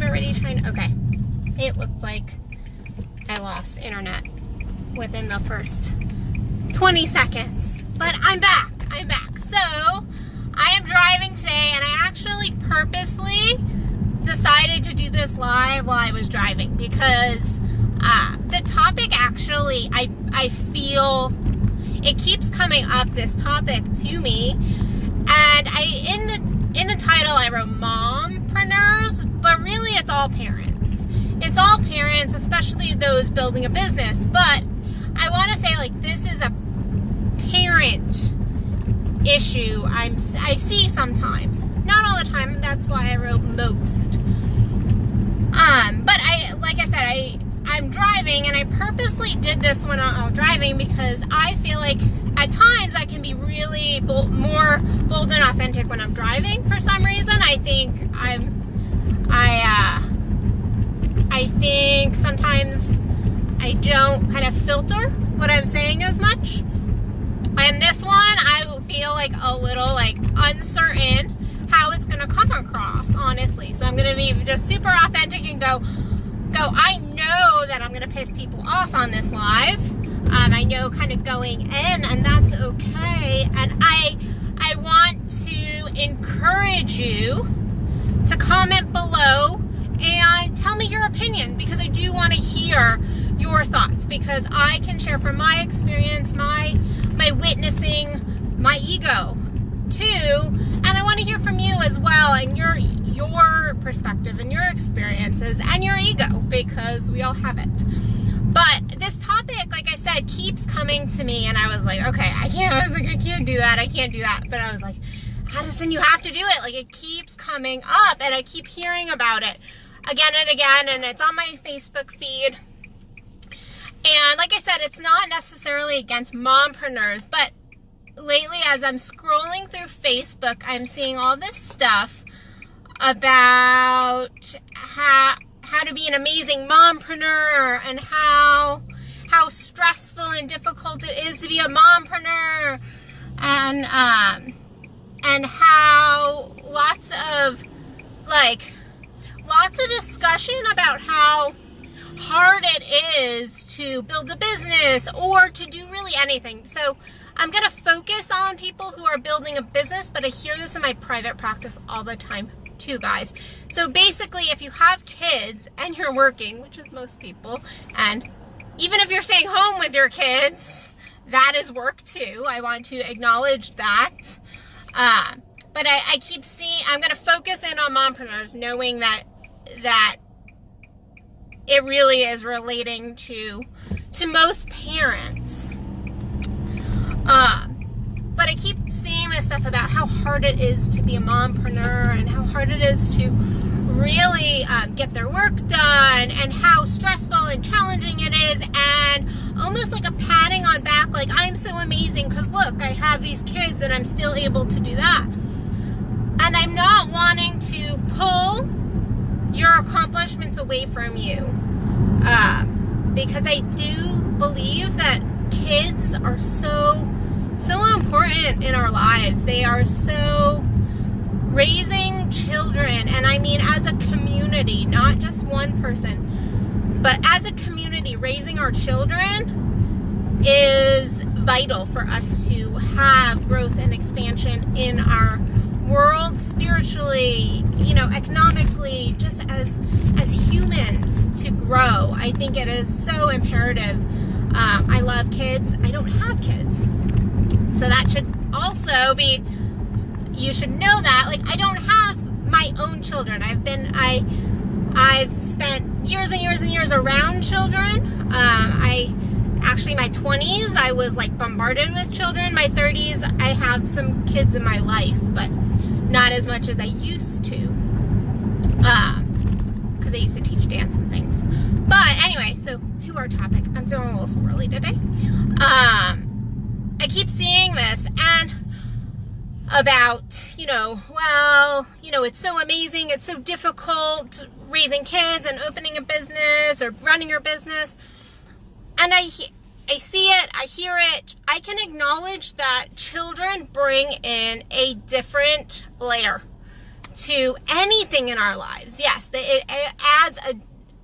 already trying? Okay. It looked like I lost internet within the first 20 seconds. But I'm back. So, I am driving today, and I actually purposely decided to do this live while I was driving because the topic actually, I feel it keeps coming up, this topic to me, and in the title I wrote Mom-preneaurs, but really it's all parents. It's all parents, especially those building a business, but I want to say, like, this is a parent issue I see sometimes. Not all the time, that's why I wrote most. But like I said, I'm driving, and I purposely did this when I'm driving because I feel like at times I can be really more bold and authentic when I'm driving for some reason. I think sometimes I don't kind of filter what I'm saying as much. And this one, I feel like a little like uncertain how it's going to come across, honestly. So I'm going to be just super authentic and go, I know that I'm going to piss people off on this live. I know kind of going in, and that's okay. And I want to encourage you to comment below and tell me your opinion, because I do want to hear your thoughts, because I can share from my experience, my witnessing, my ego too, and I want to hear from you as well, and your perspective and your experiences and your ego, because we all have it. But this topic, like I said, keeps coming to me, and I was like, okay, I can't do that. But I was like, Addison, you have to do it. Like, it keeps coming up, and I keep hearing about it again and again, and it's on my Facebook feed. And like I said, it's not necessarily against mompreneurs, but lately as I'm scrolling through Facebook, I'm seeing all this stuff about how to be an amazing mompreneur, and how stressful and difficult it is to be a mompreneur, and how lots of discussion about how hard it is to build a business or to do really anything. So I'm going to focus on people who are building a business, but I hear this in my private practice all the time too, guys. So basically, if you have kids and you're working, which is most people, and even if you're staying home with your kids, that is work too. I want to acknowledge that. But I keep seeing, I'm going to focus in on mompreneurs, knowing that it really is relating to most parents. But I keep seeing this stuff about how hard it is to be a mompreneur, and how hard it is to really get their work done, and how stressful and challenging it is, and almost like a patting on back, like, I'm so amazing because look, I have these kids and I'm still able to do that. And I'm not wanting to pull your accomplishments away from you, because I do believe that kids are so important in our lives. They are so, raising children, and I mean as a community, not just one person, but as a community, raising our children is vital for us to have growth and expansion in our world, spiritually, economically, just as humans, to grow. I think it is so imperative. I love kids. I don't have kids, so that should also be, you should know that. Like, I don't have my own children. I've spent years and years and years around children. Actually, my 20s, I was like bombarded with children. My 30s, I have some kids in my life, but not as much as I used to, because I used to teach dance and things. But anyway, so to our topic, I'm feeling a little squirrely today. I keep seeing this, and about, it's so amazing, it's so difficult raising kids and opening a business or running your business. And I see it, I hear it. I can acknowledge that children bring in a different layer to anything in our lives. Yes, it adds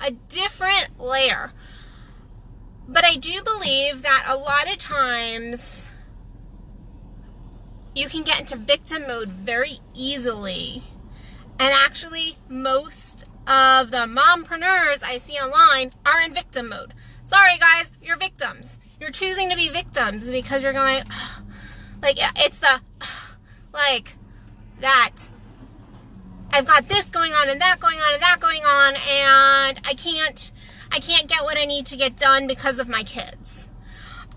a different layer. But I do believe that a lot of times you can get into victim mode very easily. And actually, most of the mompreneurs I see online are in victim mode. Sorry guys, you're victims. You're choosing to be victims because you're going, ugh. Like, it's the, ugh, like, that I've got this going on and that going on and that going on, and I can't get what I need to get done because of my kids.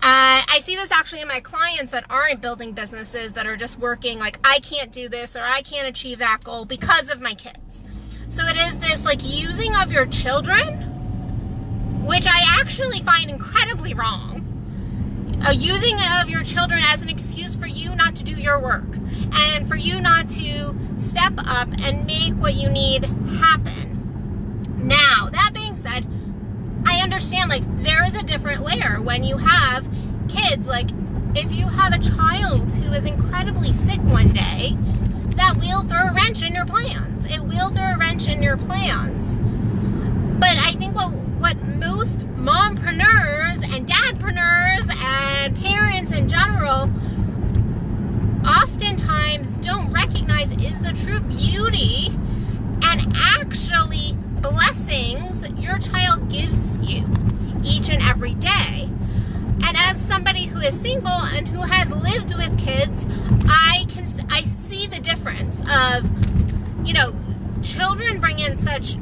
I see this actually in my clients that aren't building businesses, that are just working, like, I can't do this or I can't achieve that goal because of my kids. So it is this, like, using of your children, which I actually find incredibly wrong. Using of your children as an excuse for you not to do your work and for you not to step up and make what you need happen. Now, that being said, I understand, like, there is a different layer when you have kids. Like, if you have a child who is incredibly sick one day, that will throw a wrench in your plans. It will throw a wrench in your plans. But I think what most mompreneurs and dadpreneurs and parents in general oftentimes don't recognize is the true beauty and actually blessings your child gives you each and every day. And as somebody who is single and who has lived with kids, I see the difference of, you know, children bring in such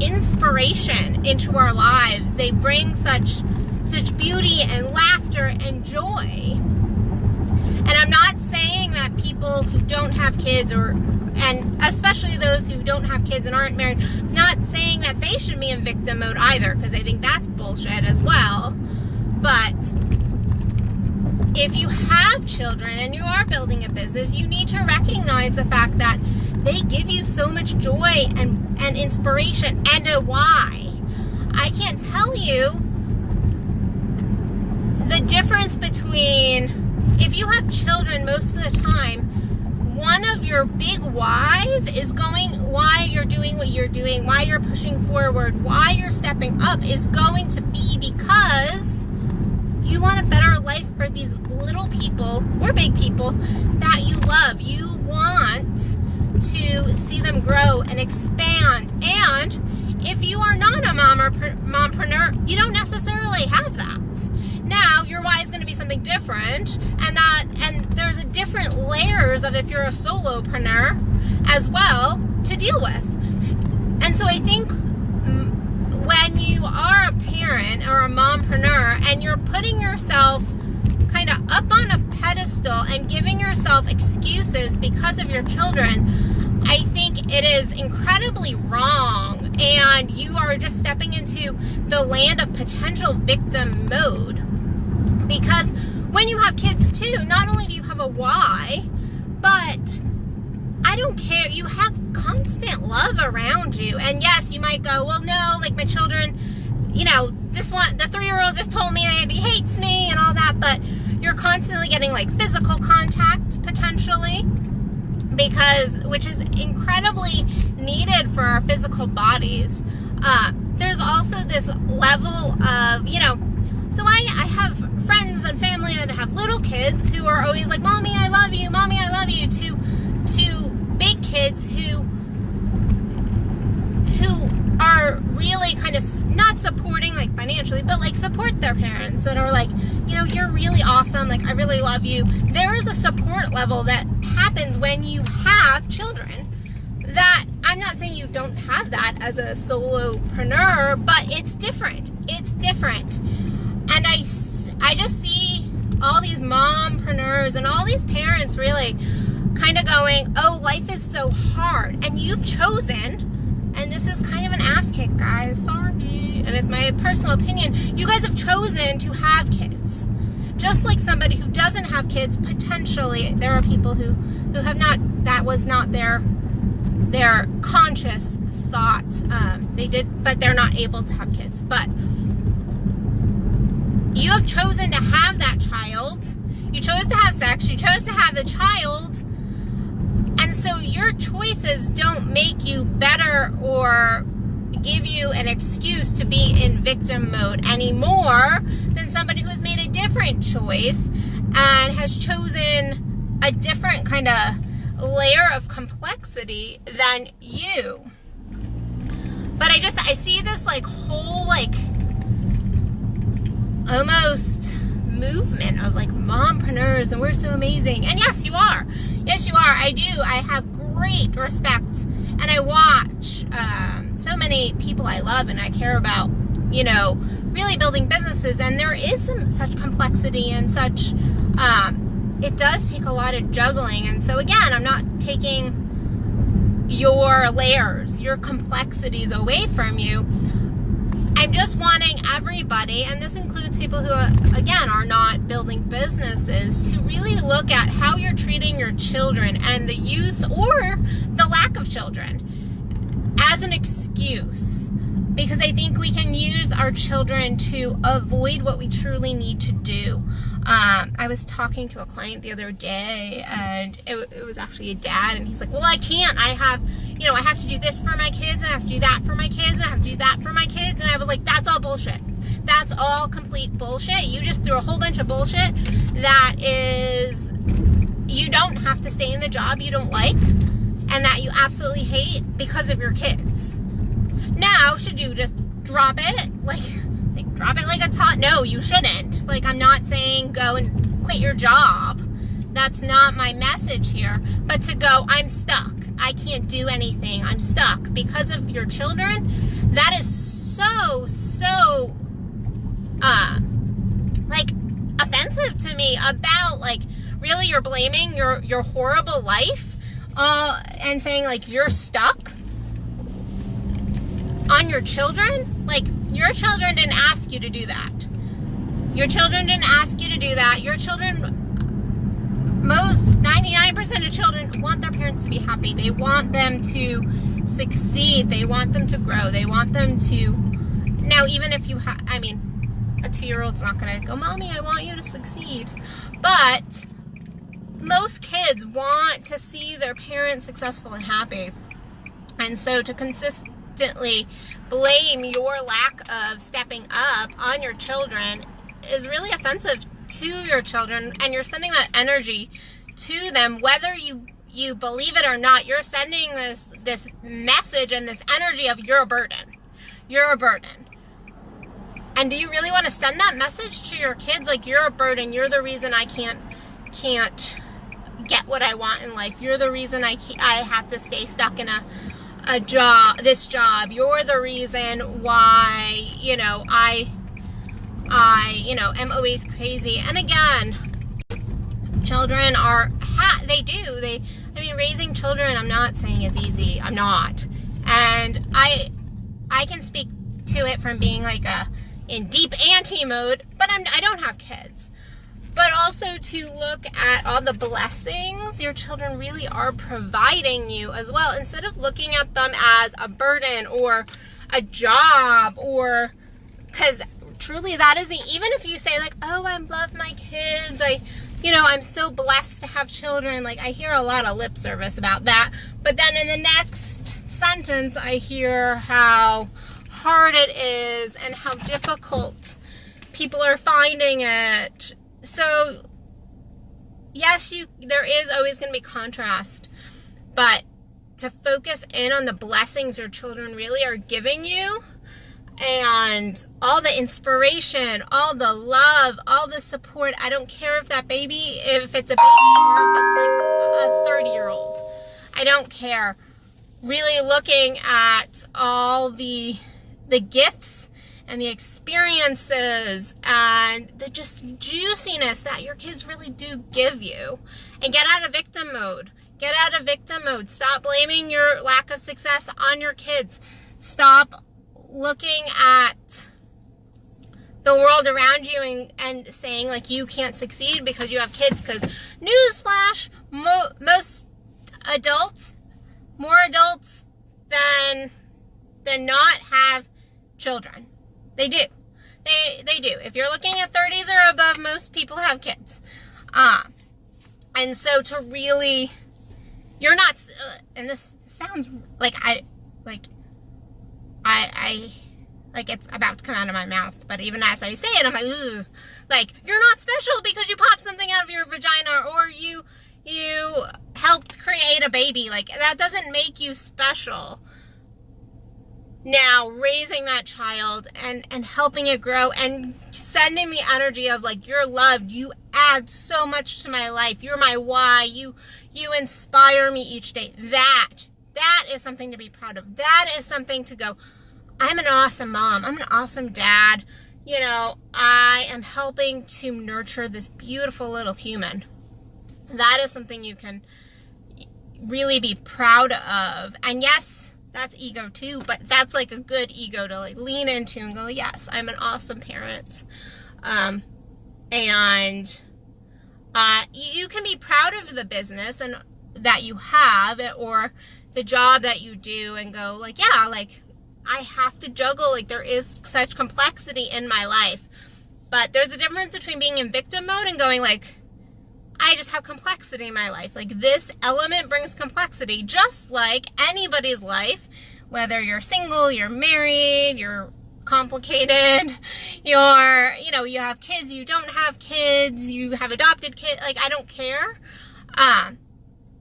inspiration into our lives. They bring such beauty and laughter and joy. And I'm not saying that people who don't have kids, and especially those who don't have kids and aren't married, not saying that they should be in victim mode either, because I think that's bullshit as well. But if you have children and you are building a business, you need to recognize the fact that they give you so much joy and inspiration and a why. I can't tell you the difference between, if you have children, most of the time, one of your big whys is why you're doing what you're doing, why you're pushing forward, why you're stepping up is going to be because you want a better life for these little people or big people that you love. You want to see them grow and expand. And if you are not a mompreneur, you don't necessarily have that. Now, your why is going to be something different, and there's a different layers of if you're a solopreneur as well to deal with. And so I think when you are a parent or a mompreneur and you're putting yourself kind of up on a pedestal and giving yourself excuses because of your children, I think it is incredibly wrong, and you are just stepping into the land of potential victim mode. Because when you have kids too, not only do you have a why, but I don't care, you have constant love around you. And yes, you might go, well, no, like my children, you know, this one, the 3-year-old just told me that he hates me and all that, but you're constantly getting like physical contact potentially, which is incredibly needed for our physical bodies. There's also this level of, you know, so I have friends and family that have little kids who are always like, Mommy, I love you, Mommy, I love you, to big kids who are really kind of not supporting like financially, but like support their parents that are like, you know, you're really awesome, like I really love you. There is a support level that happens when you have children that I'm not saying you don't have that as a solopreneur, but it's different. It's different. And I just see all these mompreneurs and all these parents really kind of going, oh, life is so hard. And you've chosen, and this is kind of an ass kick, guys, sorry, and it's my personal opinion, you guys have chosen to have kids. Just like somebody who doesn't have kids, potentially, there are people who have not, that was not their conscious thought. They did, but they're not able to have kids. But you have chosen to have that child. You chose to have sex. You chose to have the child. And So your choices don't make you better or give you an excuse to be in victim mode any more than somebody who has made a different choice and has chosen a different kind of layer of complexity than you. But I see this like whole like almost movement of like mompreneurs, and we're so amazing. And yes, you are. Yes, you are. I do. I have great respect, and I watch so many people I love and I care about, you know, really building businesses, and there is such complexity and such, it does take a lot of juggling. And so again, I'm not taking your layers, your complexities away from you. I'm just wanting everybody, and this includes people who, again, are not building businesses, to really look at how you're treating your children and the use or the lack of children as an excuse. Because I think we can use our children to avoid what we truly need to do. I was talking to a client the other day, and it was actually a dad, and he's like, well, I can't. I have to do this for my kids, and I have to do that for my kids, and I have to do that for my kids. And I was like, that's all bullshit. That's all complete bullshit. You just threw a whole bunch of bullshit that is, you don't have to stay in the job you don't like and that you absolutely hate because of your kids. Now, should you just drop it? Like drop it like a tot? No, you shouldn't. Like, I'm not saying go and quit your job. That's not my message here. But to go, I'm stuck. I can't do anything. I'm stuck because of your children. That is so like offensive to me. About like, really, you're blaming your horrible life and saying like you're stuck on your children. Like, your children didn't ask you to do that. Your children didn't ask you to do that. Your children, most 99% of children want their parents to be happy. They want them to succeed. They want them to grow. They want them to, now even if you have, I mean, a 2-year-old's not going to go, Mommy, I want you to succeed. But most kids want to see their parents successful and happy. And so to consistently blame your lack of stepping up on your children is really offensive to your children, and you're sending that energy to them, whether you believe it or not. You're sending this message and this energy of you're a burden. You're a burden. And do you really want to send that message to your kids? Like, you're a burden. You're the reason I can't get what I want in life. You're the reason I have to stay stuck in this job. You're the reason why, I am always crazy. And again, children are, raising children, I'm not saying is easy. I'm not. And I can speak to it from being like in deep anti mode, but I don't have kids. But also to look at all the blessings your children really are providing you as well, instead of looking at them as a burden or a job, or, because truly that isn't, even if you say like, oh, I love my kids, I'm so blessed to have children. Like, I hear a lot of lip service about that, but then in the next sentence I hear how hard it is and how difficult people are finding it. So yes, there is always going to be contrast, but to focus in on the blessings your children really are giving you, and all the inspiration, all the love, all the support. I don't care if it's a baby or if it's like a 30-year-old. I don't care. Really looking at all the gifts and the experiences and the just juiciness that your kids really do give you. And get out of victim mode. Get out of victim mode. Stop blaming your lack of success on your kids. Stop looking at the world around you and saying like you can't succeed because you have kids. Because newsflash, most adults, more adults than not, have children. They do. They do. If you're looking at 30s or above, most people have kids. And so to really you're not, and this sounds like like it's about to come out of my mouth, but even as I say it, I'm like, ooh, like, you're not special because you popped something out of your vagina, or you helped create a baby. Like, that doesn't make you special. Now, raising that child and helping it grow and sending the energy of, like, you're loved, you add so much to my life, you're my why, you inspire me each day. That is something to be proud of. That is something to go, I'm an awesome mom, I'm an awesome dad. You know, I am helping to nurture this beautiful little human. That is something you can really be proud of. And yes, that's ego too, but that's like a good ego to like lean into and go, yes, I'm an awesome parent. And you can be proud of the business and that you have, or the job that you do, and go like, yeah, like, I have to juggle, like, there is such complexity in my life. But there's a difference between being in victim mode and going like, I just have complexity in my life. Like, this element brings complexity, just like anybody's life, whether you're single, you're married, you're complicated, you're, you know, you have kids, you don't have kids, you have adopted kids, like, I don't care.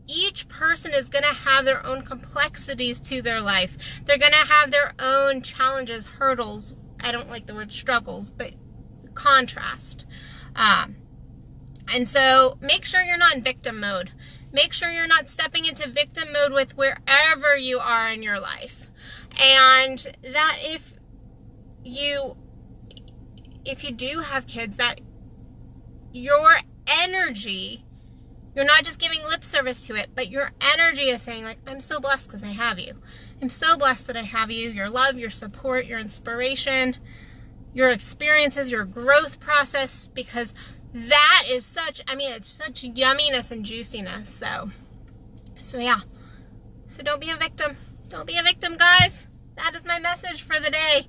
Each person is going to have their own complexities to their life. They're going to have their own challenges, hurdles. I don't like the word struggles, but contrast. And so make sure you're not in victim mode. Make sure you're not stepping into victim mode with wherever you are in your life. And that if you do have kids, that your energy, you're not just giving lip service to it, but your energy is saying, like, I'm so blessed because I have you. I'm so blessed that I have you. Your love, your support, your inspiration, your experiences, your growth process, because that is such, I mean, it's such yumminess and juiciness. So yeah. So don't be a victim. Don't be a victim, guys. That is my message for the day.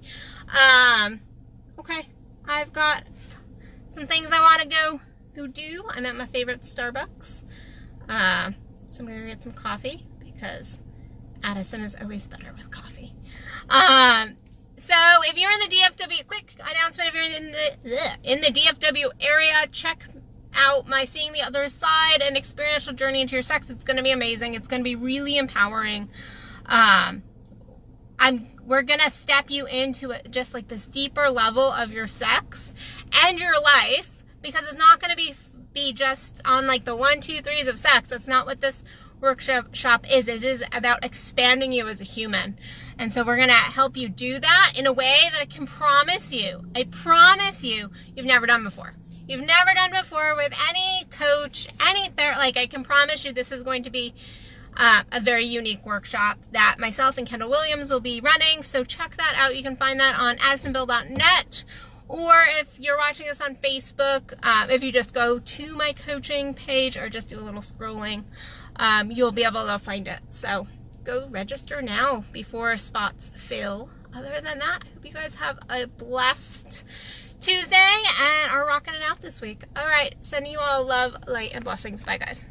Okay. I've got some things I want to go do. I'm at my favorite Starbucks. So I'm going to get some coffee because Addison is always better with coffee. So if you're in the DFW, quick announcement, if you're in the DFW area, check out my Seeing the Other Side and Experiential Journey into Your Sex. It's going to be amazing. It's going to be really empowering. We're going to step you into just like this deeper level of your sex and your life, because it's not going to be just on like the 1, 2, 3s of sex. That's not what this workshop is. It is about expanding you as a human. And so we're going to help you do that in a way that I can promise you, you've never done before. You've never done before with any coach, like, I can promise you this is going to be a very unique workshop that myself and Kendall Williams will be running. So check that out. You can find that on addisonbill.net. Or if you're watching this on Facebook, if you just go to my coaching page or just do a little scrolling, you'll be able to find it. So go register now before spots fill. Other than that, I hope you guys have a blessed Tuesday and are rocking it out this week. All right, sending you all love, light, and blessings. Bye, guys.